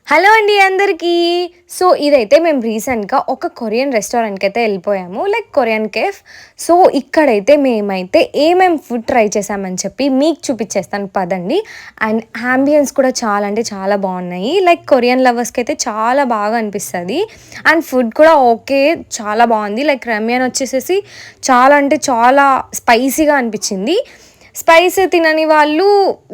Hello అండి అందరికీ. So ఇదైతే మేము రీసెంట్‌గా ఒక కొరియన్ రెస్టారెంట్‌కైతే వెళ్ళిపోయాము. Like Korean cafe. సో ఇక్కడైతే మేమైతే ఏమేం ఫుడ్ ట్రై చేశామని చెప్పి మీకు చూపిచ్చేస్తాను పదండి. అండ్ యాంబియన్స్ కూడా చాలా అంటే చాలా బాగున్నాయి. లైక్ కొరియన్ లవర్స్‌కైతే చాలా బాగా అనిపిస్తది. అండ్ ఫుడ్ కూడా ఓకే. చాలా బాగుంది. లైక్ రమ్యాన్ వచ్చేసేసి చాలా అంటే చాలా స్పైసీగా అనిపిచ్చింది. స్పైస్ తినని వాళ్ళు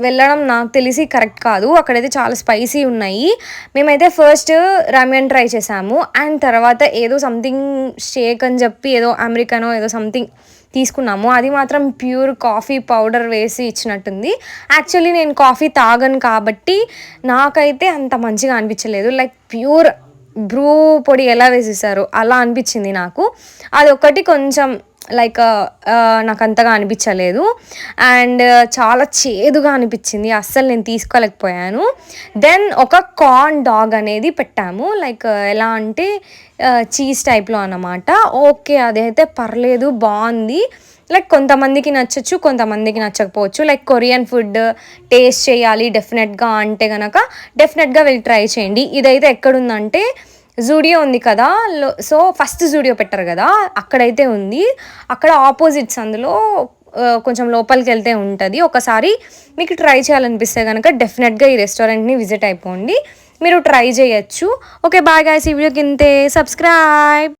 వెళ్ళడం నాకు తెలిసి కరెక్ట్ కాదు. అక్కడైతే చాలా స్పైసీ ఉన్నాయి. మేమైతే ఫస్ట్ రామెన్ ట్రై చేసాము. అండ్ తర్వాత ఏదో సంథింగ్ షేక్ అని చెప్పి ఏదో అమెరికానో ఏదో సంథింగ్ తీసుకున్నాము. అది మాత్రం ప్యూర్ కాఫీ పౌడర్ వేసి ఇచ్చినట్టుంది. యాక్చువల్లీ నేను కాఫీ తాగను కాబట్టి నాకైతే అంత మంచిగా అనిపించలేదు. లైక్ ప్యూర్ బ్రూ పొడి ఎలా వేసేసారో అలా అనిపించింది నాకు. అదొక్కటి కొంచెం లైక్ నాకు అంతగా అనిపించలేదు. అండ్ చాలా చేదుగా అనిపించింది. అస్సలు నేను తీసుకోలేకపోయాను. దెన్ ఒక కార్న్ డాగ్ అనేది పెట్టాము. లైక్ ఎలా అంటే చీజ్ టైప్‌లో అన్నమాట. ఓకే. అదైతే పర్లేదు బావుంది. లైక్ కొంతమందికి నచ్చొచ్చు, కొంతమందికి నచ్చకపోవచ్చు. లైక్ కొరియన్ ఫుడ్ టేస్ట్ చేయాలి డెఫినెట్‌గా అంటే గనక డెఫినెట్‌గా వెళ్ళి ట్రై చేయండి. ఇదైతే ఎక్కడుందంటే జూడియో ఉంది కదా! సో ఫస్ట్ జూడియో పెట్టారు కదా! అక్కడైతే ఉంది. అక్కడ ఆపోజిట్స్ అందులో కొంచెం లోపలికెళ్తే ఉంటది. ఒకసారి మీకు ట్రై చేయాలనిపిస్తే గనక డెఫినెట్‌గా ఈ రెస్టారెంట్‌ని విజిట్ అయిపోండి. మీరు ట్రై చేయొచ్చు. ఓకే. Bye guys. ఈ వీడియోకి ఇంతే. సబ్స్క్రైబ్.